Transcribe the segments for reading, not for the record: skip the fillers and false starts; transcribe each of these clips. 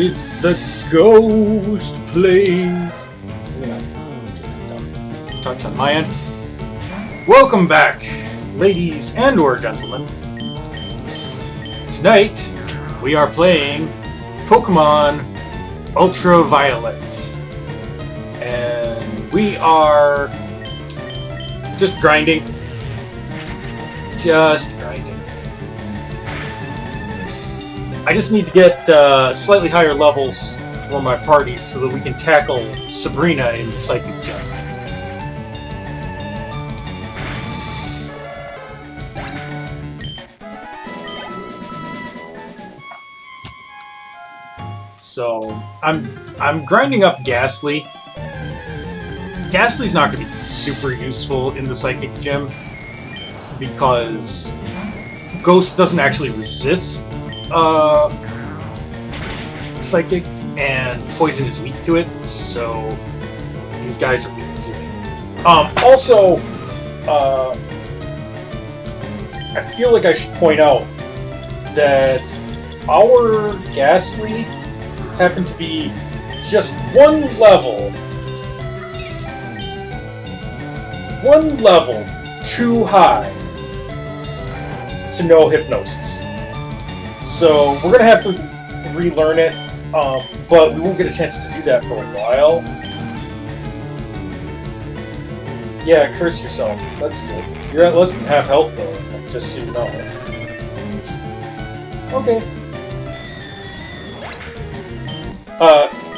It's the Ghost Plays. Touch on my end. Welcome back, ladies and or gentlemen. Tonight, we are playing Pokemon Ultraviolet. And we are just grinding. I just need to get slightly higher levels for my party so that we can tackle Sabrina in the Psychic Gym. So I'm grinding up Ghastly. Ghastly's not going to be super useful in the Psychic Gym because Ghost doesn't actually resist Psychic, and Poison is weak to it, so these guys are weak to it. Also, I feel like I should point out that our Ghastly happened to be just one level too high to know Hypnosis. So we're going to have to relearn it, but we won't get a chance to do that for a while. Yeah, curse yourself. That's good. You're at less than half health, though, just so you know. Okay.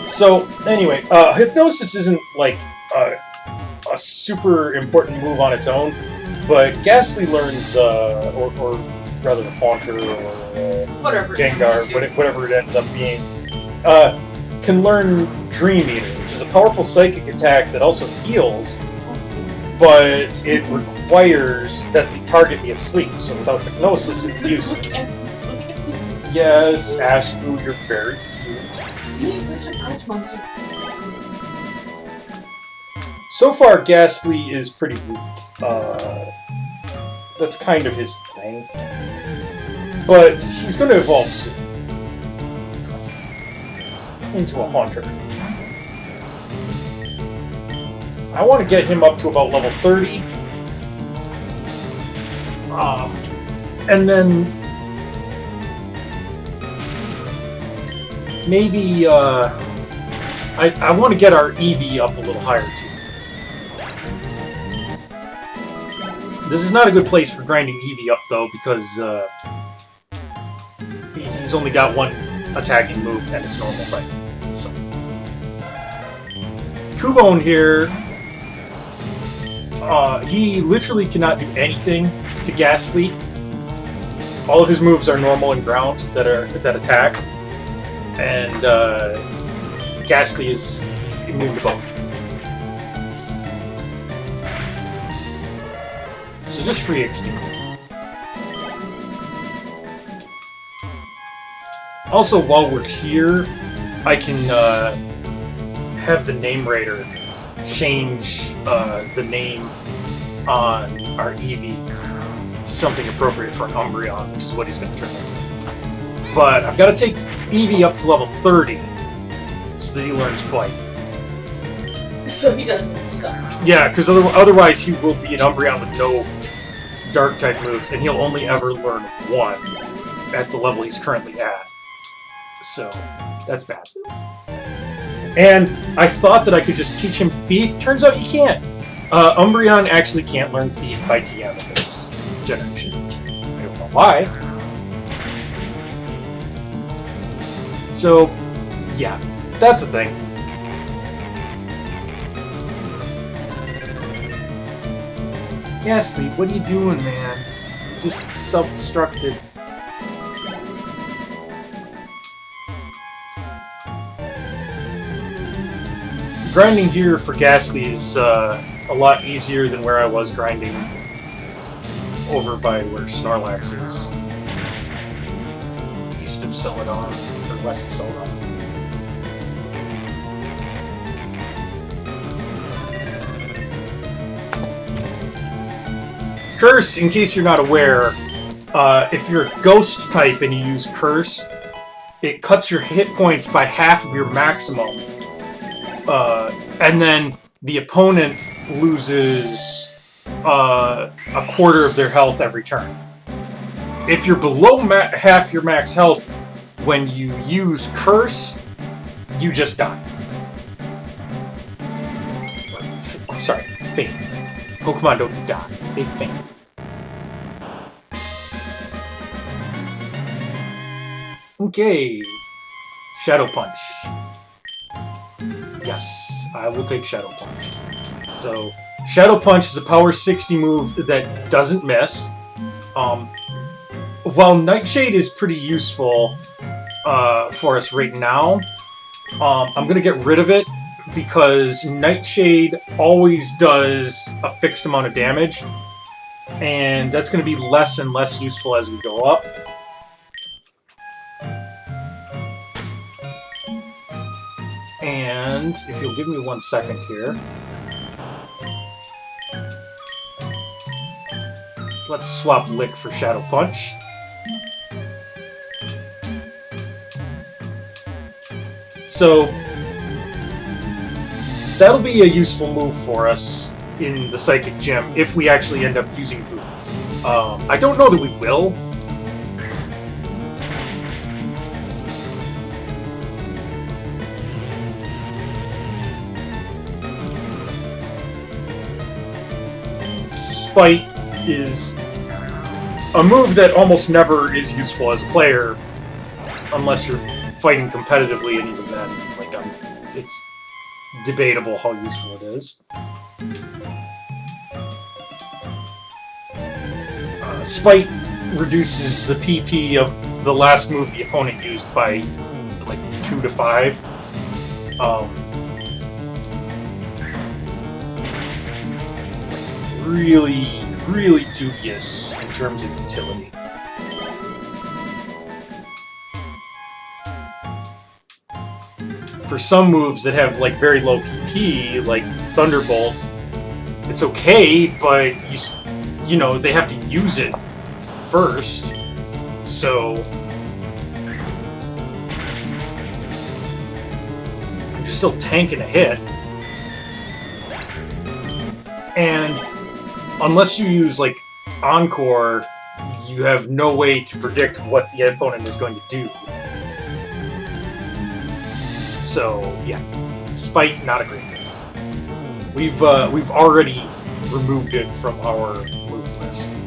So, anyway, Hypnosis isn't, like, a super important move on its own, but Ghastly learns, or rather Haunter, or whatever Gengar, whatever it ends up being, can learn Dream Eater, which is a powerful psychic attack that also heals, but it requires that the target be asleep, so without Hypnosis, it's useless. Yes, Ashboo, you're very cute. He's such a punch monkey. So far, Ghastly is pretty weak. That's kind of his thing. But he's going to evolve soon into a Haunter. I want to get him up to about level 30. And then maybe I want to get our Eevee up a little higher too. This is not a good place for grinding Eevee up though, because he's only got one attacking move and it's normal type. So Cubone here, he literally cannot do anything to Ghastly. All of his moves are normal and ground that attack, and Ghastly is immune to both. So just free XP. Also, while we're here, I can have the Name Rater change the name on our Eevee to something appropriate for an Umbreon, which is what he's going to turn into. But I've got to take Eevee up to level 30 so that he learns Bite. So he doesn't suck. Yeah, because otherwise he will be an Umbreon with no Dark-type moves, and he'll only ever learn one at the level he's currently at. So, that's bad. And I thought that I could just teach him Thief. Turns out you can't. Umbreon actually can't learn Thief by TM in this generation. I don't know why. So, yeah, that's the thing. Ghastly, what are you doing, man? You just self-destructed. Grinding here for Ghastly is a lot easier than where I was grinding over by where Snorlax is. East of Celadon, or west of Celadon. Curse, in case you're not aware, if you're a ghost type and you use Curse, it cuts your hit points by half of your maximum. And then the opponent loses a quarter of their health every turn. If you're below half your max health when you use Curse, you just die. Sorry, faint. Pokemon don't die, they faint. Okay. Shadow Punch. Yes, I will take Shadow Punch. So, Shadow Punch is a power 60 move that doesn't miss. While Nightshade is pretty useful for us right now, I'm going to get rid of it because Nightshade always does a fixed amount of damage, and that's going to be less and less useful as we go up. And if you'll give me 1 second here, let's swap Lick for Shadow Punch. So that'll be a useful move for us in the Psychic Gym if we actually end up using Boom. I don't know that we will. Spite is a move that almost never is useful as a player unless you're fighting competitively, and even then, like, it's debatable how useful it is. Spite reduces the PP of the last move the opponent used by like 2 to 5. Really, really dubious in terms of utility. For some moves that have like very low PP, like Thunderbolt, it's okay, but you know they have to use it first, so you're still tanking a hit. And unless you use like Encore, you have no way to predict what the opponent is going to do. So yeah, Spite, not a great move. We've already removed it from our move list.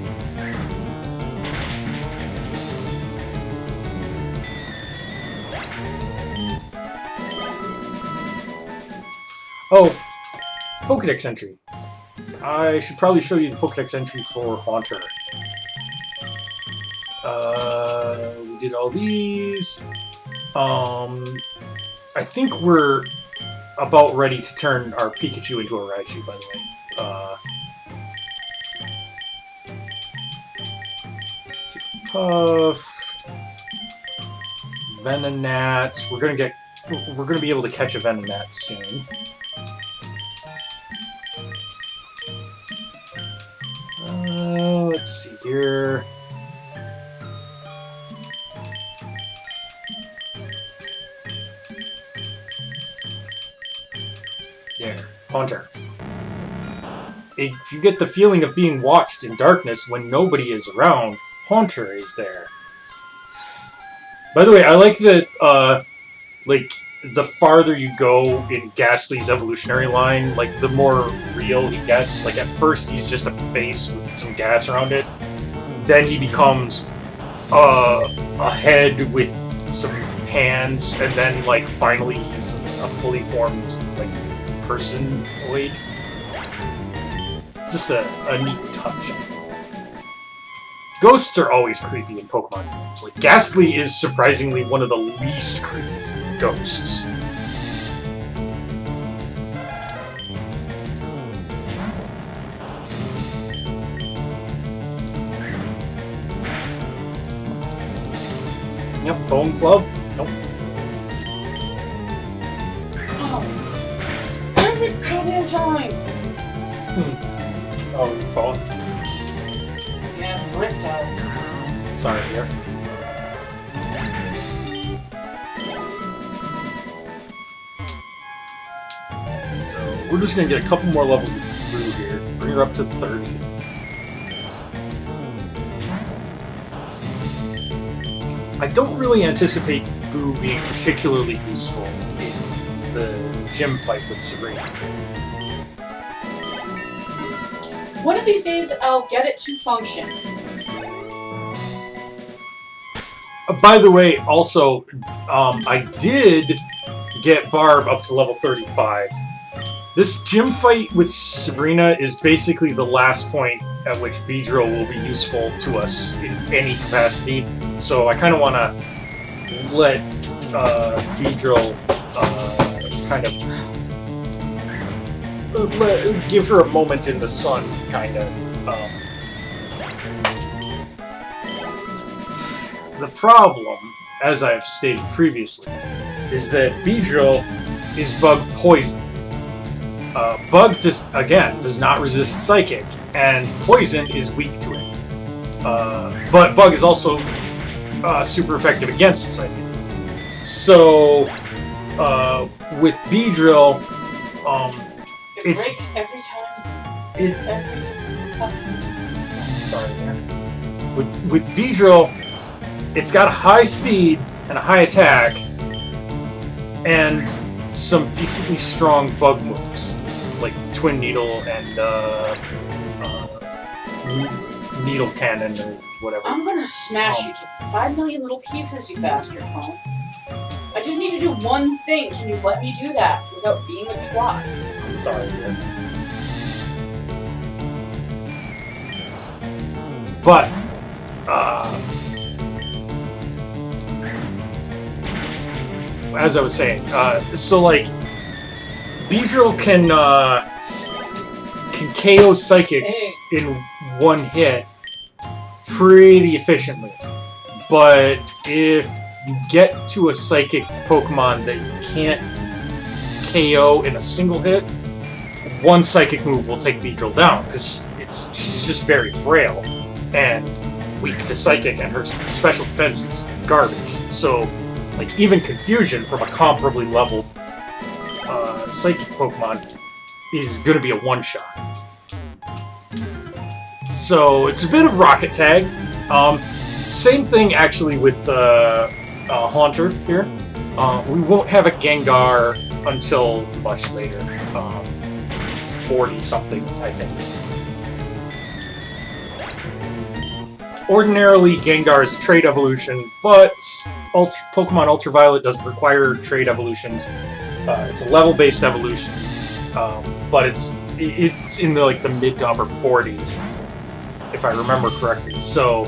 Oh, Pokedex entry. I should probably show you the Pokedex entry for Haunter. We did all these. I think we're about ready to turn our Pikachu into a Raichu, by the way. Puff, Venonat. We're gonna be able to catch a Venonat soon. Let's see here. There, Haunter. If you get the feeling of being watched in darkness when nobody is around, Haunter is there. By the way, I like that, like, the farther you go in Ghastly's evolutionary line, like, the more real he gets. Like, at first he's just a face with some gas around it. Then he becomes a head with some hands, and then, like, finally he's a fully formed, like, personoid. Just a neat touch, I think. Ghosts are always creepy in Pokemon games. Like, Ghastly is surprisingly one of the least creepy ghosts. Yep, Bone Glove. Nope. Oh, every goddamn time. Oh, you fallen? Yeah, bricked out. Sorry, here. we're just gonna get a couple more levels through here. Bring her up to 30. I don't really anticipate Boo being particularly useful in the gym fight with Sabrina. One of these days, I'll get it to function. By the way, also, I did get Barb up to level 35. This gym fight with Sabrina is basically the last point at which Beedrill will be useful to us in any capacity, so I kind of want to let Beedrill kind of give her a moment in the sun, kind of. The problem, as I've stated previously, is that Beedrill is bug poison. Bug does not resist Psychic, and Poison is weak to it. But Bug is also super effective against Psychic. So, with Beedrill, It breaks every time. Every fucking time. Sorry, man. With Beedrill, it's got a high speed and a high attack, and some decently strong bug moves, like Twin Needle and Needle Cannon or whatever. I'm gonna smash you to 5 million little pieces, you bastard phone. I just need to do one thing. Can you let me do that without being a twat? I'm sorry, dude. But, as I was saying, so like, Beedrill can KO Psychics in one hit pretty efficiently. But if you get to a Psychic Pokemon that you can't KO in a single hit, one Psychic move will take Beedrill down, because she's just very frail and weak to Psychic, and her special defense is garbage. So, like, even Confusion from a comparably leveled Psychic Pokemon is going to be a one-shot. So, it's a bit of Rocket Tag. Same thing, actually, with Haunter here. We won't have a Gengar until much later. 40-something, I think. Ordinarily, Gengar is a trait evolution, but Pokemon Ultraviolet doesn't require trait evolutions. It's a level-based evolution, but it's in the the mid to upper 40s, if I remember correctly. So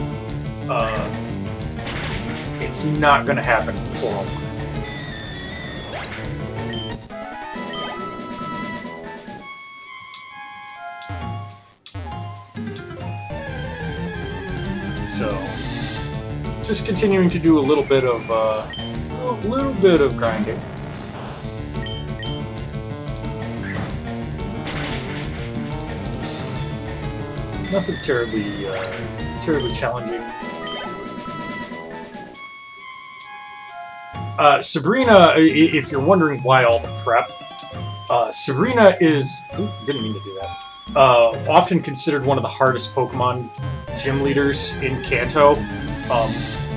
it's not going to happen for a while. So, just continuing to do a little bit of grinding. Nothing terribly challenging. Sabrina, if you're wondering why all the prep, Sabrina is... Ooh, didn't mean to do that. Often considered one of the hardest Pokemon gym leaders in Kanto.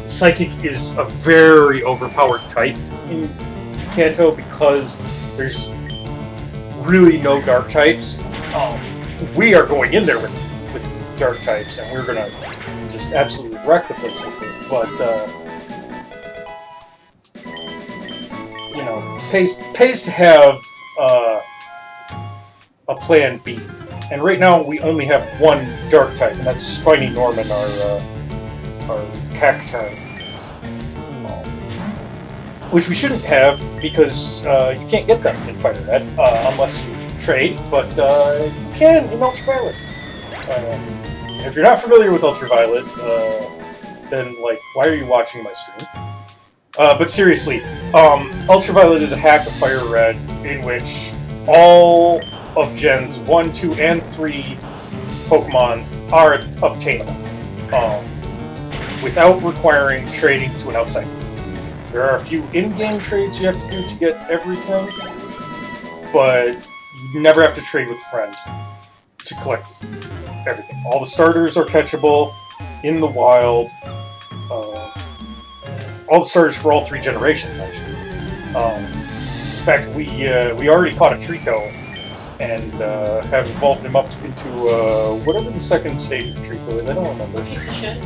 Psychic is a very overpowered type in Kanto because there's really no dark types. We are going in there with dark types, and we're gonna just absolutely wreck the place with it. But you know, pays to have a plan B. And right now we only have one dark type, and that's Spiny Norman, our Cacturn. Which we shouldn't have, because you can't get them in Fire Red, unless you trade, but you can in Ultraviolet. If you're not familiar with Ultraviolet, then, why are you watching my stream? But seriously, Ultraviolet is a hack of Fire Red, in which all of Gens 1, 2, and 3 Pokemons are obtainable, without requiring trading to an outside. There are a few in-game trades you have to do to get everything, but You never have to trade with friends to collect everything. All the starters are catchable in the wild. All the starters for all 3 generations, actually. In fact, we already caught a Trico and have evolved him up into whatever the second stage of Trico is. I don't remember. Piece of shit.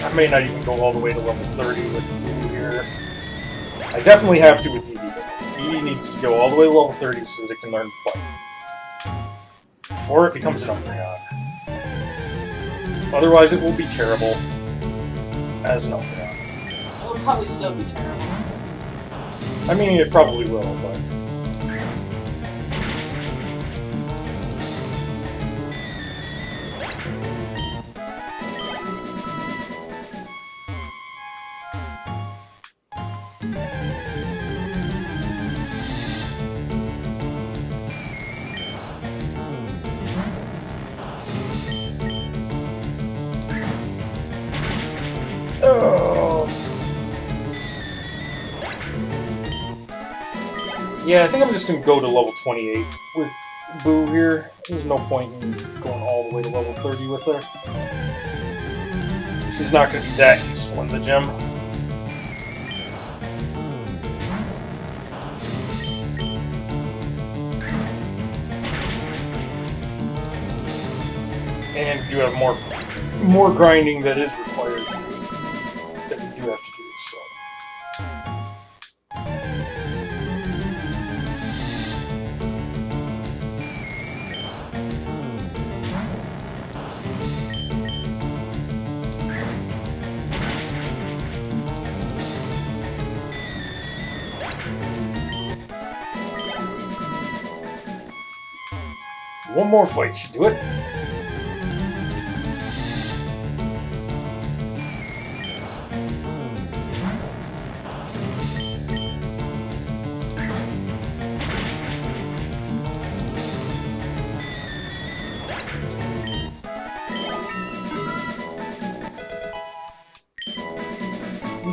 I may not even go all the way to level 30 with Blue here. I definitely have to with Eevee, though. Eevee needs to go all the way to level 30 so that it can learn Bite. Before it becomes an Umbreon. Otherwise, it will be terrible as an Umbreon. It'll probably still be terrible. I mean, it probably will, but... Oh. Yeah, I think I'm just going to go to level 28 with Boo here. There's no point in going all the way to level 30 with her. She's not going to be that useful in the gym. And we do have more grinding that is required that we do have to do, so. One more fight should do it.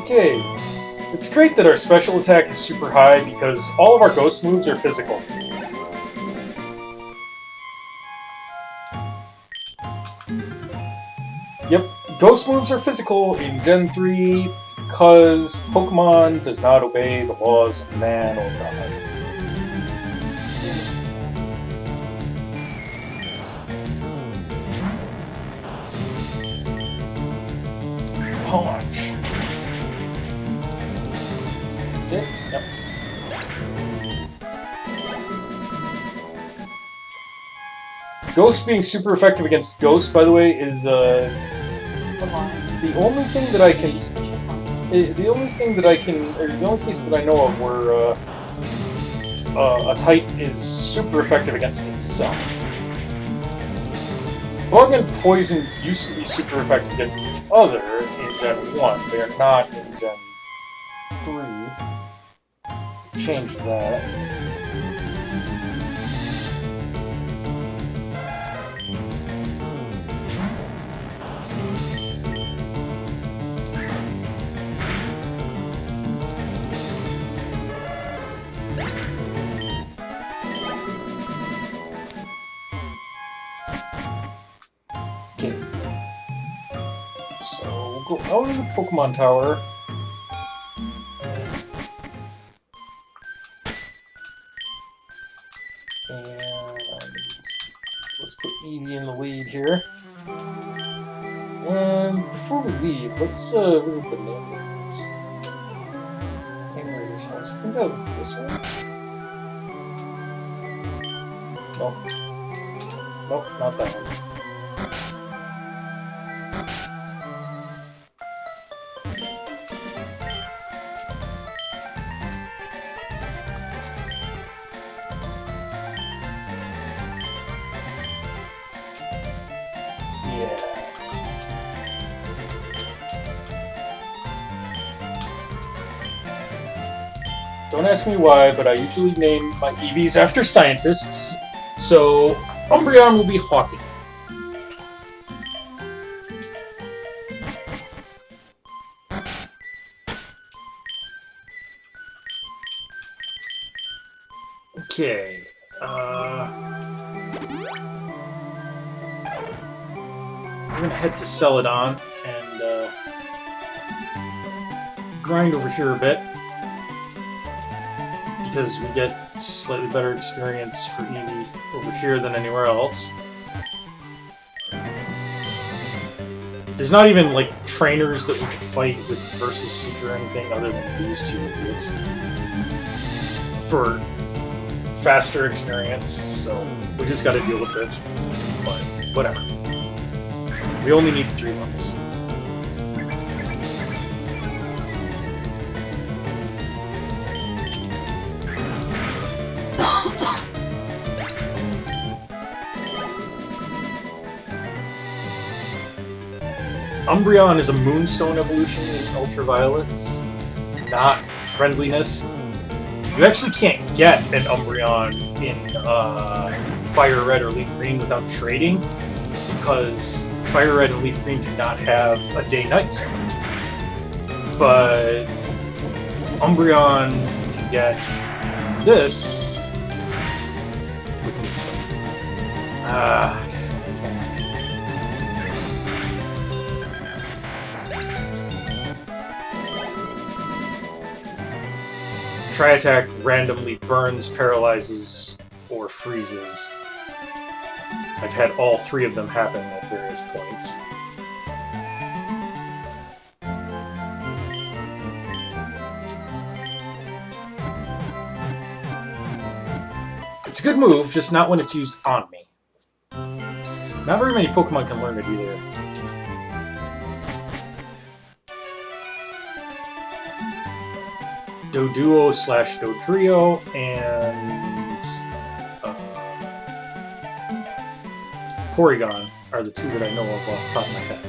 Okay, it's great that our special attack is super high because all of our ghost moves are physical. Yep, ghost moves are physical in Gen 3 because Pokemon does not obey the laws of man or God. Punch. Okay, yep. Ghost being super effective against Ghost, by the way, is the only thing that I can. The only thing that I can, or the only case that I know of where a type is super effective against itself. Bug and Poison used to be super effective against each other in Gen 1. They are not in Gen 3. Changed that. Okay. So we'll go out of the Pokemon Tower. Let's put Eevee in the lead here. And before we leave, let's visit the Name Raiders. Name Raiders house. I think that was this one. Nope. Nope, not that one. Don't ask me why, but I usually name my Eevees after scientists. So, Umbreon will be Hawking. Okay. We're gonna head to Celadon and grind over here a bit because we get slightly better experience for Eevee over here than anywhere else. There's not even like trainers that we could fight with versus Seek or anything other than these two idiots for faster experience, so we just gotta deal with it. But whatever. We only need 3 levels. Umbreon is a Moonstone evolution in Ultraviolets, not friendliness. You actually can't get an Umbreon in Fire Red or Leaf Green without trading, because Fire Red and Leaf Green do not have a day-night cycle. But Umbreon, you can get this with Moonstone. Different attack. Tri-Attack randomly burns, paralyzes, or freezes. I've had all 3 of them happen at various points. It's a good move, just not when it's used on me. Not very many Pokemon can learn it either. Doduo / Dodrio and Porygon are the 2 that I know of off the top of my head.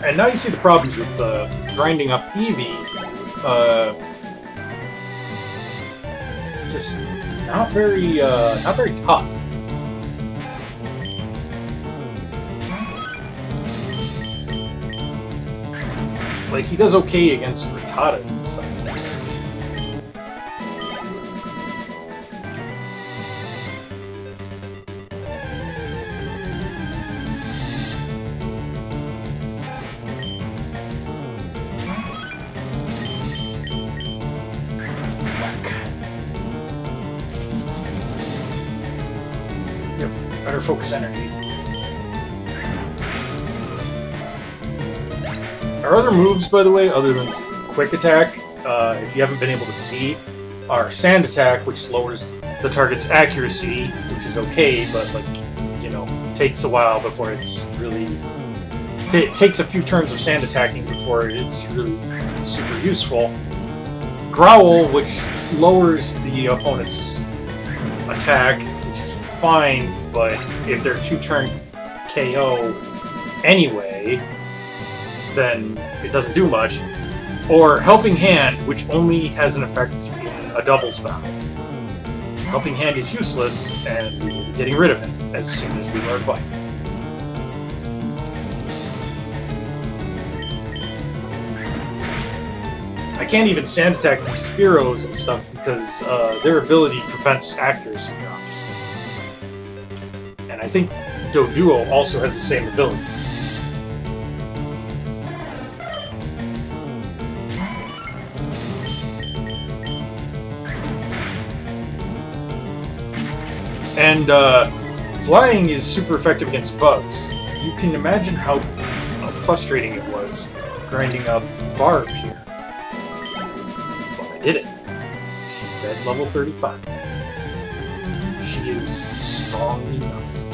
And now you see the problems with grinding up Eevee. Just not very tough. Like, he does okay against Rattatas and stuff. Better focus energy. Our other moves, by the way, other than Quick Attack, if you haven't been able to see, are Sand Attack, which lowers the target's accuracy, which is okay, but, like, you know, takes a while before it's really... It takes a few turns of Sand Attacking before it's really super useful. Growl, which lowers the opponent's attack, which is fine, but if they're 2-turn KO anyway, then it doesn't do much. Or Helping Hand, which only has an effect in a doubles battle. Helping Hand is useless, and we will be getting rid of it as soon as we learn Bite. I can't even Sand Attack these Spearows and stuff because their ability prevents accuracy drops. And I think Doduo also has the same ability. And flying is super effective against bugs. You can imagine how frustrating it was grinding up Barb here. But I did it. She's at level 35. She is strong enough.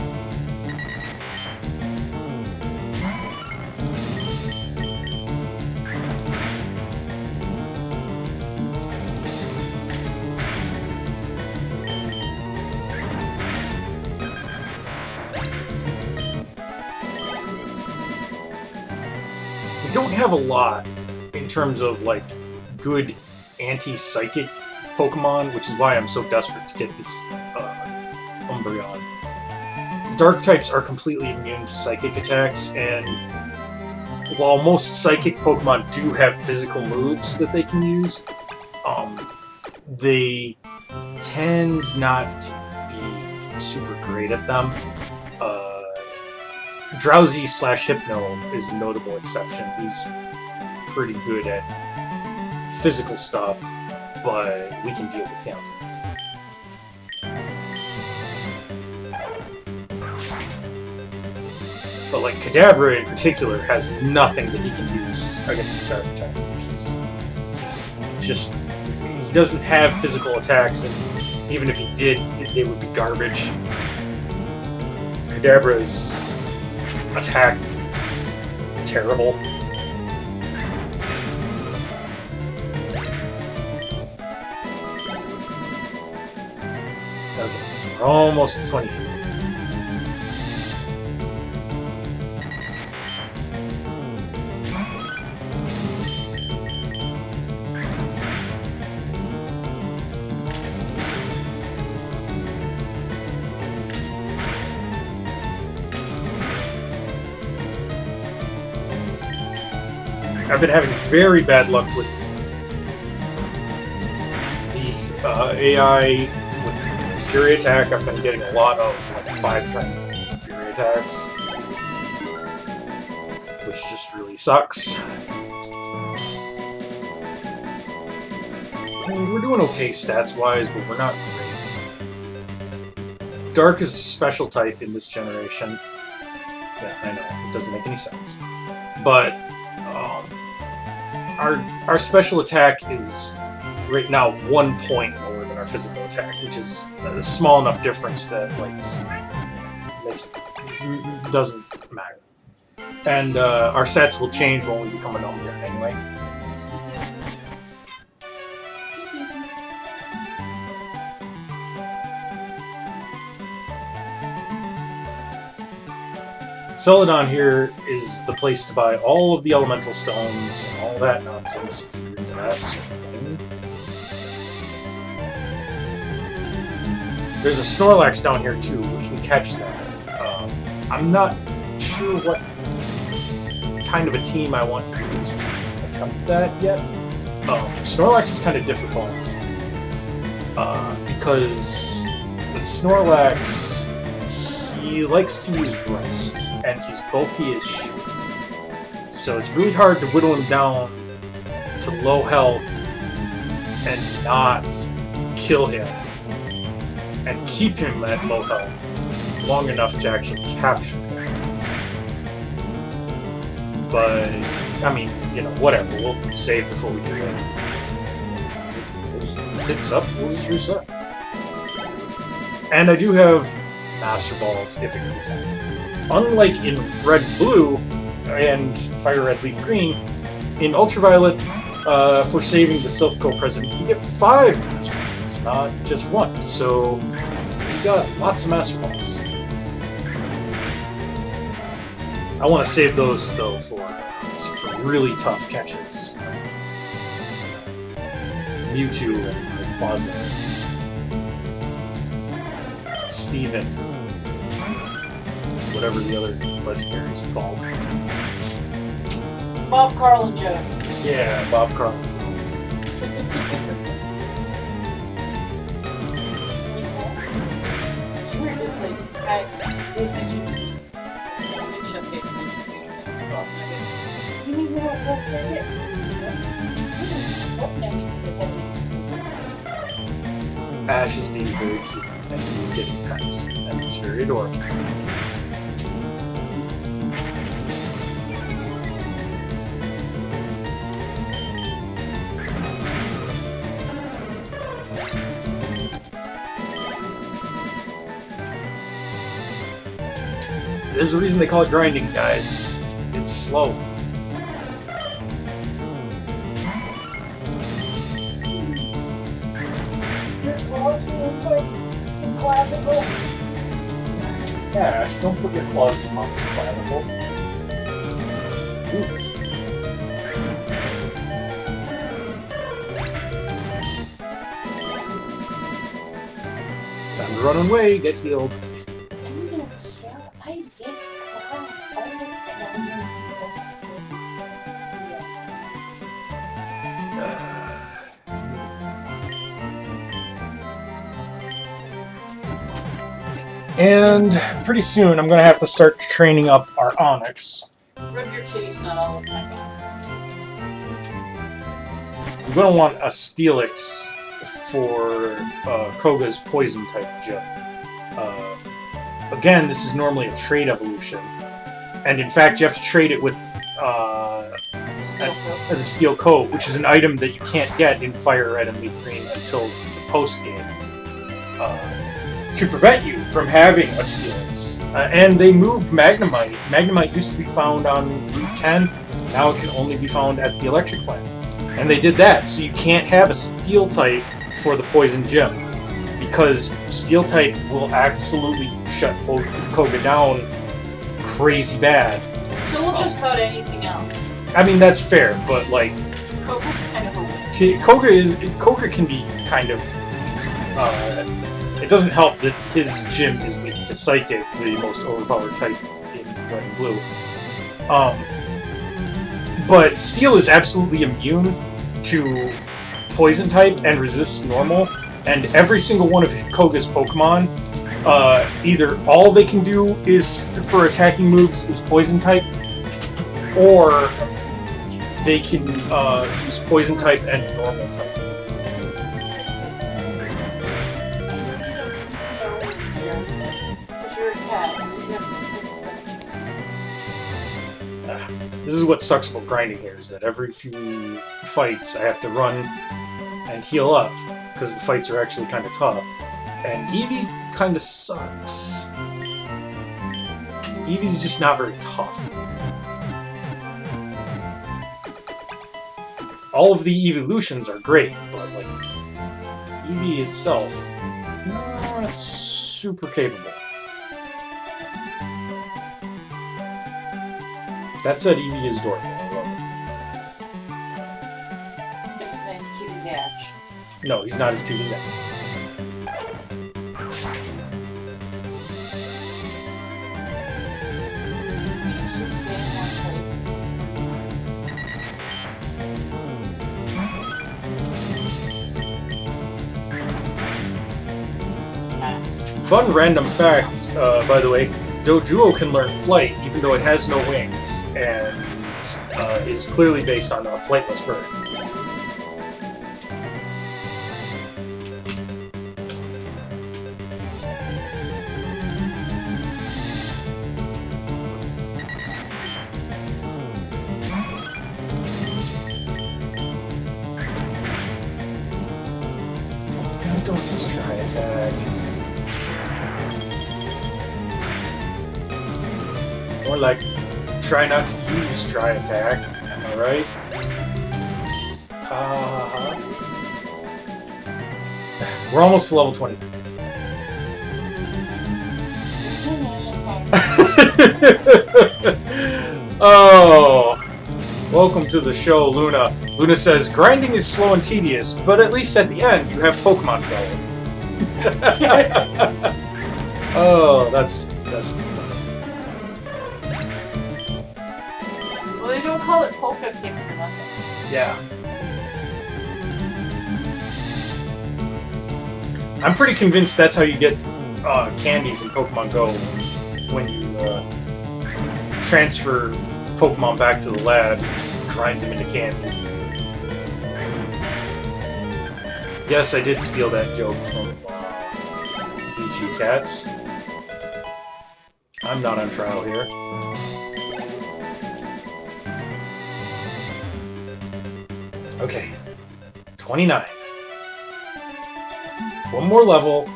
We don't have a lot in terms of, like, good anti-psychic Pokemon, which is why I'm so desperate to get this Umbreon. Dark types are completely immune to psychic attacks, and while most psychic Pokemon do have physical moves that they can use, they tend not to be super great at them. Drowsy / Hypno is a notable exception. He's pretty good at physical stuff, but we can deal with him. But like Kadabra in particular has nothing that he can use against a Dark type. He's just, he doesn't have physical attacks, and even if he did, they would be garbage. Kadabra's attack is terrible. Okay, we're almost to 20. I've been having very bad luck with the AI with Fury Attack. I've been getting a lot of like 5-turn Fury Attacks, which just really sucks. I mean, we're doing okay stats-wise, but we're not great. Dark is a special type in this generation. Yeah, I know, it doesn't make any sense. But our special attack is right now 1 point lower than our physical attack, which is a small enough difference that like doesn't matter. And our stats will change when we become an Umbreon anyway. Celadon here is the place to buy all of the elemental stones and all that nonsense if you're into that sort of thing. There's a Snorlax down here too. We can catch that. I'm not sure what kind of a team I want to use to attempt that yet. Snorlax is kind of difficult because the Snorlax, he likes to use Rest, and he's bulky as shit. So it's really hard to whittle him down to low health and not kill him, and keep him at low health long enough to actually capture him. But, I mean, you know, whatever, we'll save before we do that. We'll just tits up, we'll just reset. And I do have Master Balls if it comes in. Unlike in Red Blue and Fire Red Leaf Green, in Ultraviolet, for saving the Silph President, you get 5 Master Balls, not just 1. So you got lots of Master Balls. I want to save those though for really tough catches, like Mewtwo and Rayquaza, Steven, whatever the other legendaries are called. Bob, Carl, and Joe. Yeah, Bob, Carl, and Joe. You were just like, pay attention to me. Should pay attention to you. You mean you don't go for it? Ash is being very cute, and he's getting pets, and it's very adorable. There's a reason they call it grinding, guys. It's slow. Your claws feel quite clavicle. Ash, don't put your claws in Mom's clavicle. Oof. Time to run away, get healed. I'm gonna kill. I did class. I did And pretty soon I'm going to have to start training up our Onyx. Rub your kitty snot all over my glasses. I'm going to want a Steelix for Koga's poison type gym. Again, this is normally a trade evolution. And in fact, you have to trade it with the Steel Coat, which is an item that you can't get in Fire Red and Leaf Green until the post-game. To prevent you from having a Steelix. And they moved Magnemite. Magnemite used to be found on Route 10. Now it can only be found at the Electric Plant. And they did that, so you can't have a Steel type for the Poison Gym. Because Steel type will absolutely shut Koga down crazy bad. So will just about anything else. I mean, that's fair, but like... Koga's kind of a witch. Koga can be kind of... it doesn't help that his gym is weak to Psychic, the most overpowered type in Red and Blue. But Steel is absolutely immune to Poison type and resists normal, and every single one of Koga's Pokemon, either all they can do is for attacking moves is Poison type, or they can use Poison type and normal type. Because you're a cat, so you have to... This is what sucks about grinding here, is that every few fights I have to run and heal up, because the fights are actually kind of tough. And Eevee kind of sucks. Eevee's just not very tough. All of the evolutions are great, but like Eevee itself, not super capable. That said, Eevee is adorable. I love it. He's nice, cute as Ash. No, he's not as cute as that. He's just staying in one place. Fun random fact, by the way, Doduo can learn flight even though it has no wings, and is clearly based on a flightless bird. Don't use Try Attack. More like, try not to use Try Attack. Am I right? We're almost to level 20. Oh, welcome to the show, Luna. Luna says, grinding is slow and tedious, but at least at the end you have Pokemon Go. Oh, that's funny. Well, they don't call it Polka Kick for nothing. Yeah. I'm pretty convinced that's how you get candies in Pokemon Go when you transfer Pokemon back to the lab, grinds them into candy. Yes, I did steal that joke from Vici Cats. I'm not on trial here. Okay, 29. One more level.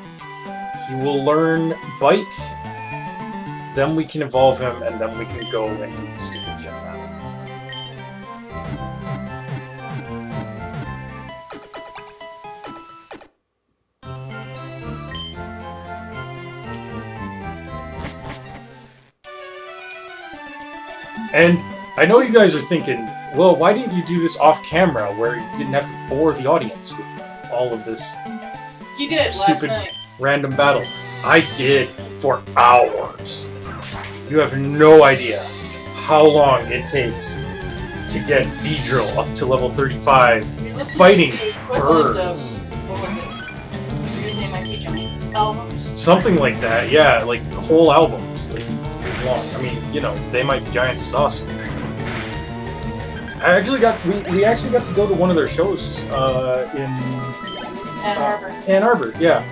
He will learn Bite. Then we can evolve him, and then we can go and do the stupid gym map. And I know you guys are thinking, well, why didn't you do this off camera where you didn't have to bore the audience with all of this He did stupid last night. random battles? I did for hours. You have no idea how long it takes to get Beedrill up to level 35 You're listening fighting to the equivalent birds. Of, what was it? They Might Be Giants albums. Something like that, yeah, like the whole albums. Like, as long. I mean, you know, They Might Be Giants is awesome. I actually we actually got to go to one of their shows in Ann Arbor. Ann Arbor, yeah.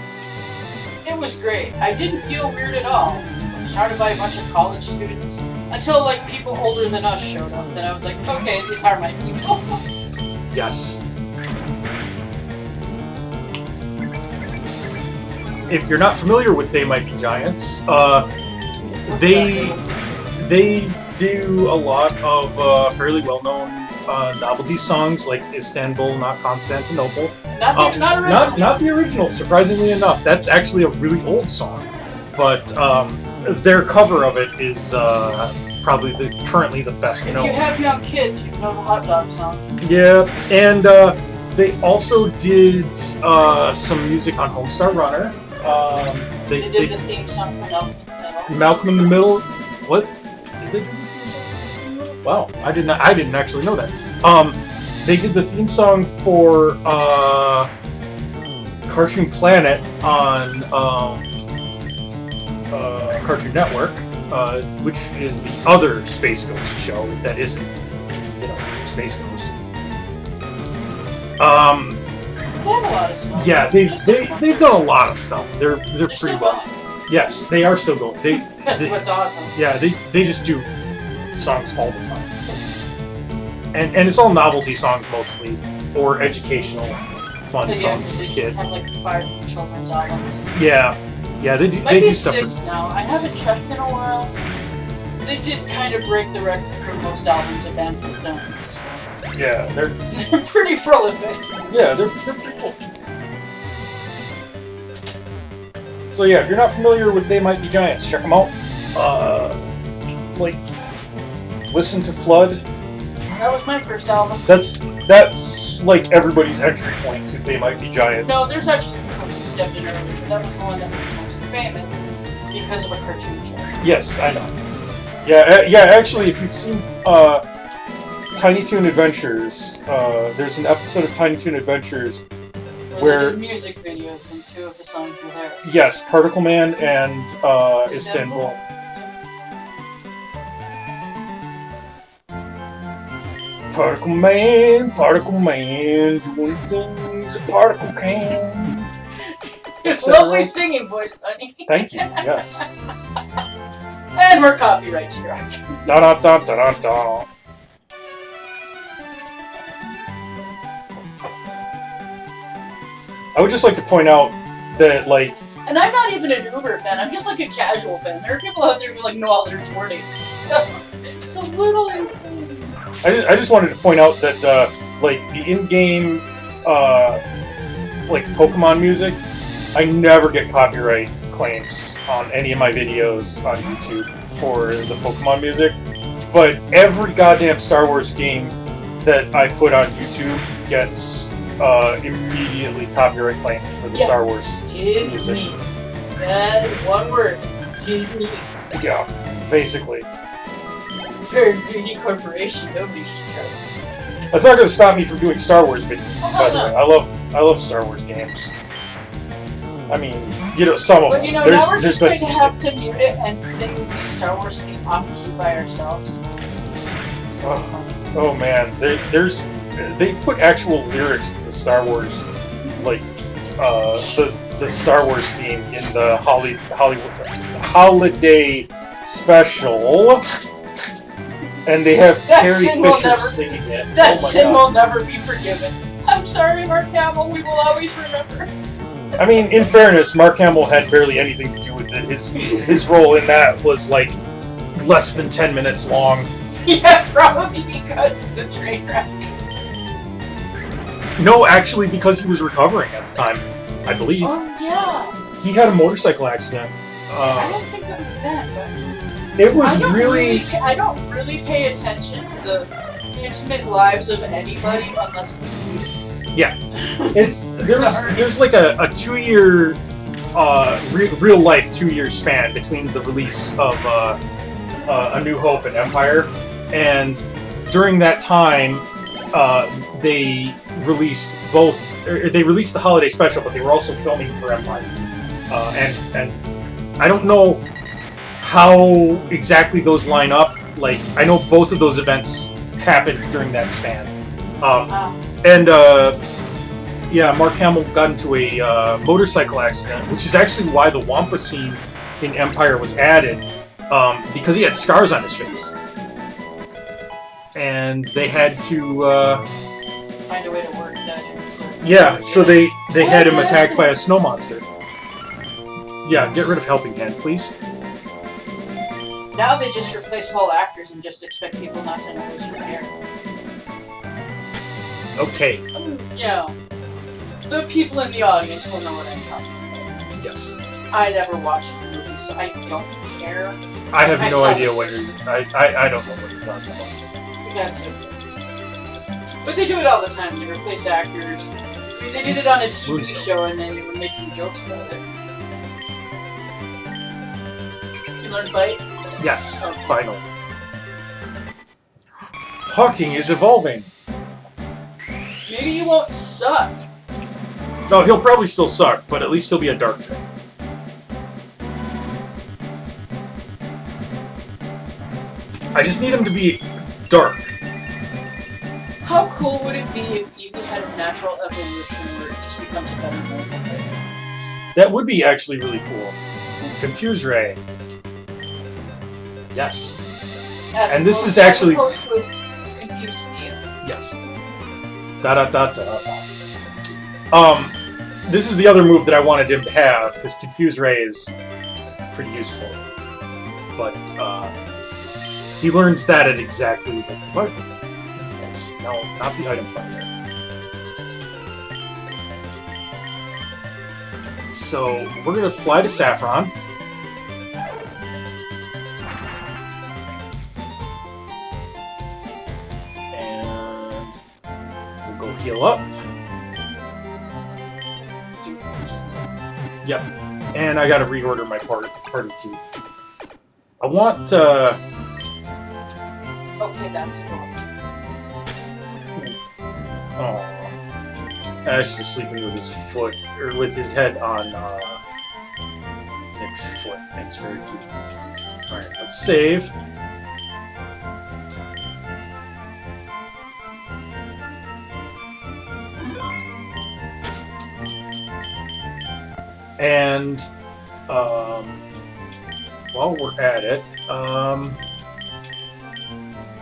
It was great. I didn't feel weird at all. Surrounded by a bunch of college students until like people older than us showed up. Then I was like, okay, these are my people. Yes. If you're not familiar with They Might Be Giants, they do a lot of fairly well-known novelty songs like Istanbul, Not Constantinople. Not original. Not the original, surprisingly enough. That's actually a really old song. But their cover of it is probably currently the best If known. you have young kids, you know the hot dog song. Yeah, and they also did some music on Homestar Runner. They did the theme song for Malcolm in the Middle. What did they do? The theme song? Wow, I didn't actually know that. They did the theme song for Cartoon Planet on Cartoon Network, which is the other Space Ghost show that isn't, you know, Space Ghost. They have a lot of stuff. Yeah, they've done a lot of stuff. They're They're pretty still well. going. Yes, they are still going. That's what's awesome. Yeah, they just do songs all the time. And it's all novelty songs mostly, or educational, fun songs for they kids. have like 5 children's albums. Yeah, they do. Might They be do stuff. 6 now. I haven't checked in a while. They did kind of break the record for most albums a band has done. So. Yeah, they're Pretty prolific. they're pretty cool. So yeah, if you're not familiar with They Might Be Giants, check them out. Listen to Flood. That was my first album. That's like everybody's entry point to They Might Be Giants. No, there's actually people who stepped in earlier, but that was the one that was the most famous because of a cartoon show. Yes, I know. Yeah, actually, if you've seen Tiny Toon Adventures, there's an episode of Tiny Toon Adventures Where they did music videos and 2 of the songs were there. yes, Particle Man and Istanbul. Particle Man, doing things a particle can. It's lovely singing voice, honey. Thank you, yes. And we're copyright struck. Da da da da da da. I would just like to point out that, like, And I'm not even an Uber fan, I'm just like a casual fan. There are people out there who like know all their tour dates and stuff. It's a little insane. I just wanted to point out that, like, the in-game, like, Pokemon music, I never get copyright claims on any of my videos on YouTube for the Pokemon music, but every goddamn Star Wars game that I put on YouTube gets immediately copyright claimed for the Star Wars Disney. That one word. Disney. Yeah, basically. You're a greedy corporation, nobody should trust. That's not going to stop me from doing Star Wars videos, by the no. way. I love Star Wars games. I mean, you know, some of But them. you know, There's now we're just been going to some have to mute it and sing the Star Wars theme off key by ourselves. So fun. Oh man, they put actual lyrics to the Star Wars, like the Star Wars theme in the holiday special, and they have That Carrie sin will Fisher never- singing it. That Oh my sin God. will never be forgiven. I'm sorry, Mark Hamill, we will always remember. I mean, in fairness, Mark Hamill had barely anything to do with it. His role in that was like less than 10 minutes long. Yeah, probably because it's a train wreck. No, actually, because he was recovering at the time, I believe. Oh, yeah. He had a motorcycle accident. I don't think that was that, but... It was really... I don't really pay attention to the intimate lives of anybody unless it's you. Yeah. There's like a 2-year, real life 2-year span between the release of A New Hope and Empire, and during that time, they released they released the holiday special, but they were also filming for Empire. And I don't know how exactly those line up. Like, I know both of those events happened during that span. Yeah, Mark Hamill got into a motorcycle accident, which is actually why the Wampa scene in Empire was added, because he had scars on his face. And they had to... find a way to work that in. Yeah, so they had him attacked by a snow monster. Yeah, get rid of Helping Hand, please. Now they just replace whole actors and just expect people not to notice your hair. Okay. Yeah. The people in the audience will know what I'm talking about. Yes. I never watched the movie, so I don't care. I have no saw idea the what first you're... I don't know what you're talking about. That's okay. But they do it all the time. They replace actors. I mean, they did it on a TV show, and then they were making jokes about it. You learned Bite? Yes, finally. Hawking is evolving. Maybe he won't suck. No, he'll probably still suck, but at least he'll be a dark type. I just need him to be dark. How cool would it be if Eevee had a natural evolution where it just becomes a better normal type? That would be actually really cool. Confuse Ray. Yes. And this is actually... As opposed to a confused Steve. Yes. Da-da-da-da. This is the other move that I wanted him to have, because Confuse Ray is pretty useful. But, he learns that at exactly the... What? Yes. No, not the item finder. So, we're gonna fly to Saffron. And we'll go heal up. Yep. And I gotta reorder my party too. I want, Okay, that's cool. Oh, Ash is sleeping with his foot, or with his head on Nick's foot. It's very cute. Alright, let's save. And, while we're at it,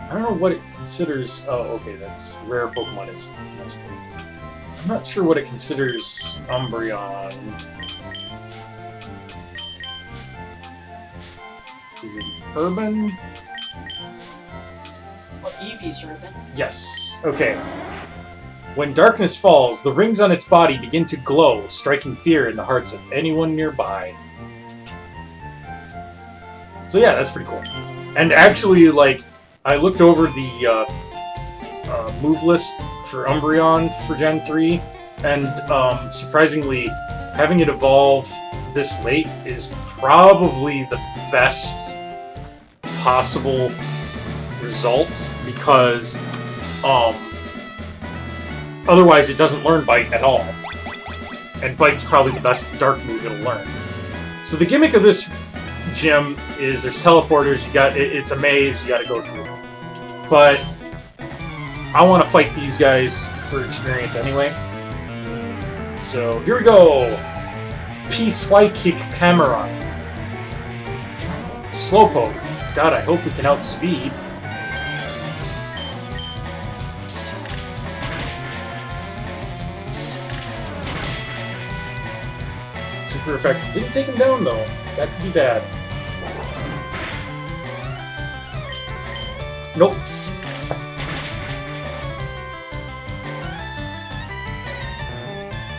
I don't know what it considers... Oh, okay, that's rare Pokemon is. I'm not sure what it considers Umbreon. Is it urban? Well, Eevee's urban. Yes. Okay. When darkness falls, the rings on its body begin to glow, striking fear in the hearts of anyone nearby. So yeah, that's pretty cool. And actually, like, I looked over the move list for Umbreon for Gen 3, and surprisingly, having it evolve this late is probably the best possible result, because otherwise it doesn't learn Bite at all. And Bite's probably the best dark move it'll learn. So the gimmick of this gym is there's teleporters, it's a maze, you gotta go through. But I want to fight these guys for experience anyway. So here we go! P-Swikick Cameron. Slowpoke. God, I hope we can outspeed. super effective. Didn't take him down, though. That could be bad. Nope.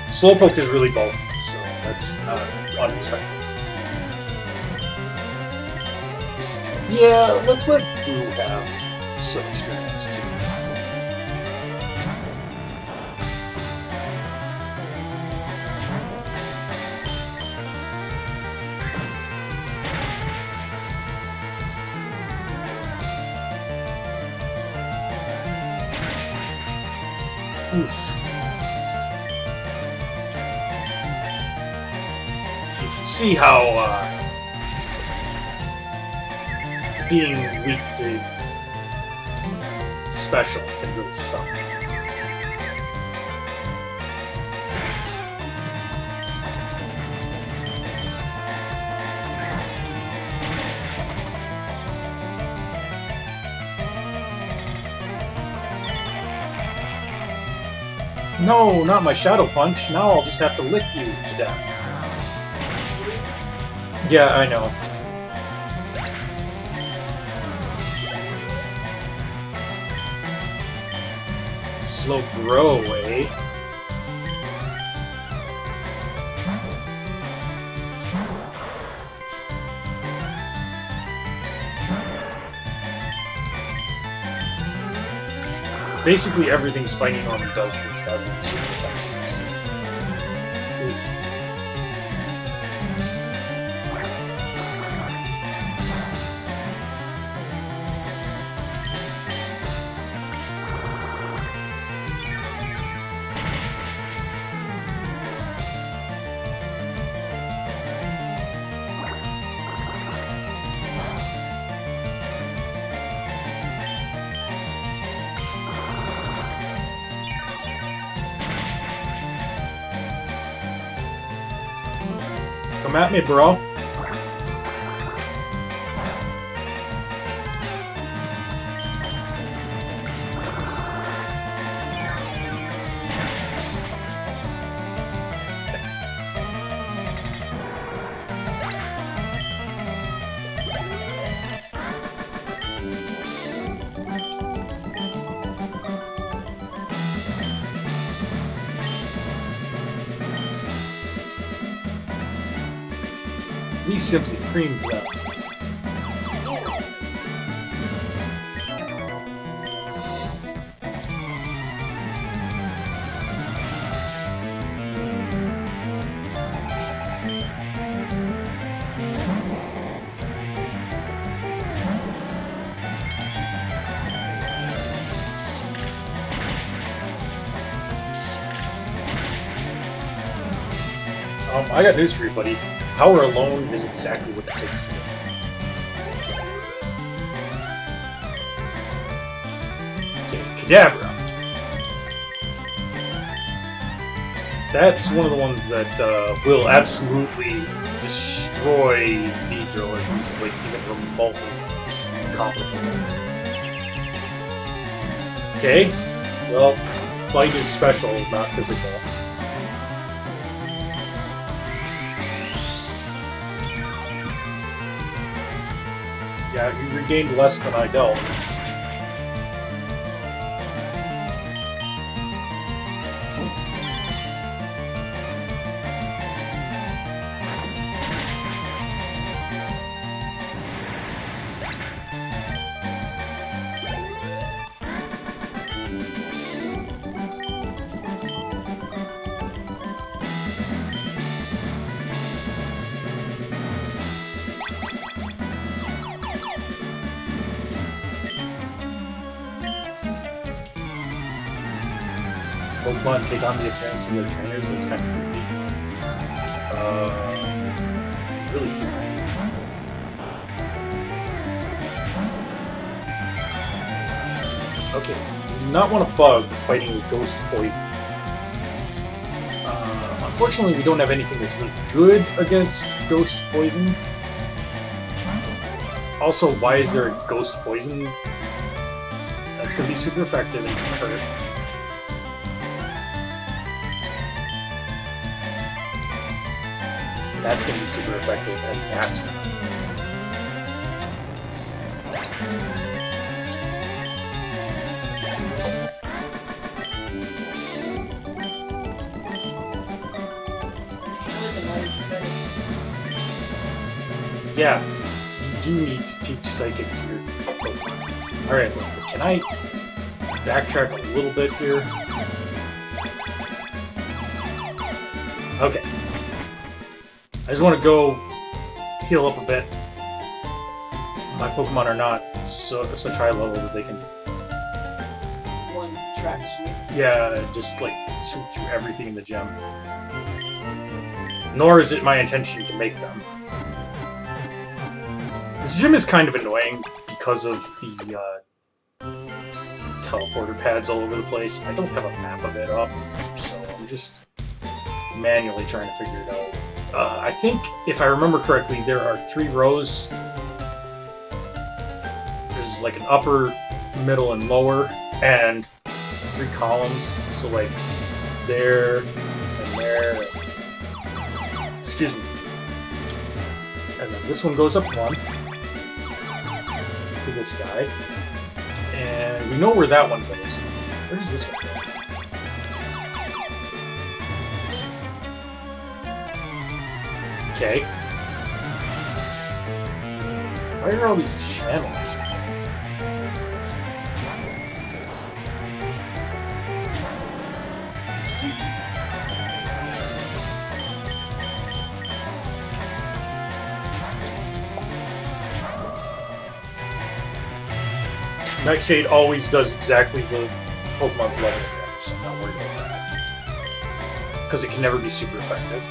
Slowpoke is really bulky, so that's not unexpected. Yeah, let's let Boo have some experience, too. Oof. You can see how being weak to special can really suck. No, not my Shadow Punch. Now I'll just have to lick you to death. Yeah, I know. Slow bro, eh? Basically everything Spiny Norman does to this guy will be super effective. So. Oof. Come at me, bro. We simply creamed them. I got news for you, buddy. Power alone is exactly what it takes to win. Okay, Kadabra. That's one of the ones that will absolutely destroy Beedrill if he's like even remotely comparable. Okay, well, Bite is special, not physical. Yeah, you regained less than I dealt. Pokemon take on the appearance of their trainers, that's kind of creepy. Really creepy. Okay, we do not want to bug fighting with Ghost Poison. Unfortunately, we don't have anything that's really good against Ghost Poison. Also, why is there a Ghost Poison? That's going to be super effective and it's going to hurt. That's going to be super effective, and that's not. Yeah, you do need to teach Psychic to your Pokemon. Alright, can I backtrack a little bit here? Okay. I just want to go heal up a bit. My Pokemon are not such high level that they can... One track sweep. Yeah, just like sweep through everything in the gym. Nor is it my intention to make them. This gym is kind of annoying because of the teleporter pads all over the place. I don't have a map of it up, so I'm just manually trying to figure it out. I think, if I remember correctly, there are 3 rows. There's like an upper, middle, and lower, and 3 columns. So like there and there. Excuse me. And then this one goes up 1 to this guy. And we know where that one goes. Where does this one go? Okay. Why are all these channels? Nightshade always does exactly the Pokemon's level advantage, so I'm not worried about that. Because it can never be super effective.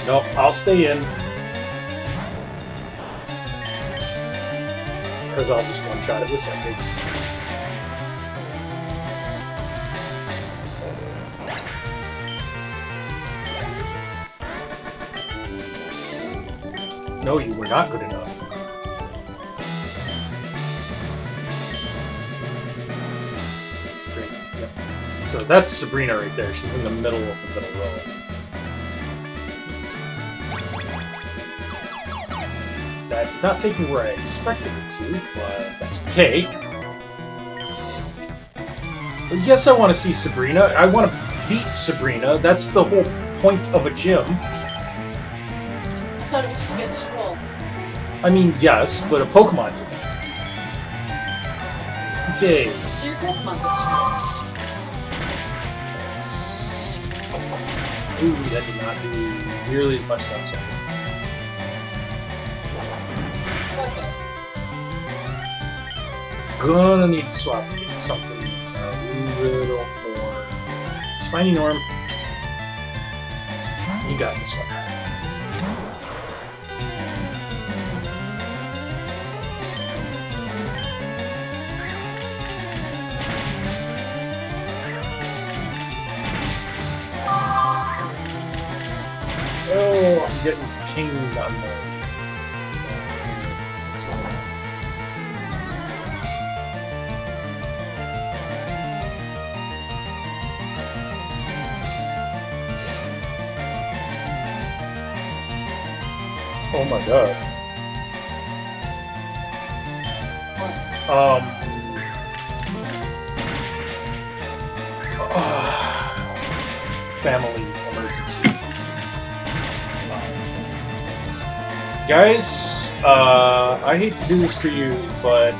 No, I'll stay in. Because I'll just one-shot it with Psychic. No, you were not good enough. Great, yep. So that's Sabrina right there. She's in the middle of the middle row. Let's see. That did not take me where I expected it to, but that's okay. But yes, I want to see Sabrina. I want to beat Sabrina. That's the whole point of a gym. I thought it was to get swole. I mean, yes, but a Pokemon gym. Okay. So your Pokemon gets swole. That's... Ooh, that did not do nearly as much sense. Gonna need to swap to get to something a little more. Spiny Norm. You got this one. Oh, I'm getting pinged on the... Oh my god. Family emergency. Guys, I hate to do this to you, but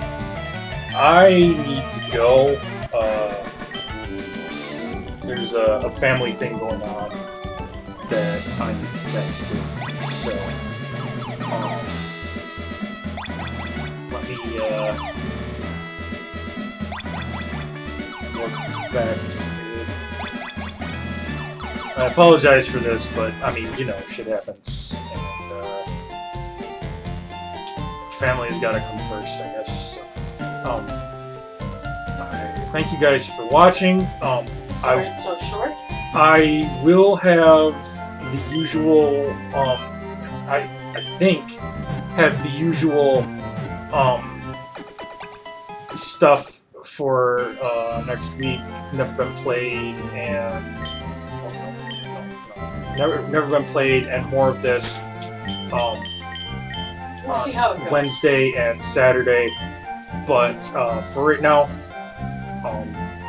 I need to go. There's a family thing going on that I need to tend to, so let me work back here. I apologize for this, but I mean, you know, shit happens, and family's gotta come first, I guess. So, I thank you guys for watching. Sorry it's so short. I will have the usual, I think, have the usual, stuff for next week. Never Been Played and Never Been Played and more of this. We'll see how it goes. Wednesday and Saturday, but for right now,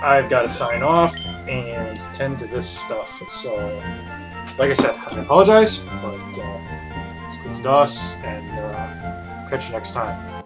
I've got to sign off and tend to this stuff. So, like I said, I apologize, but it's good to us, and catch you next time.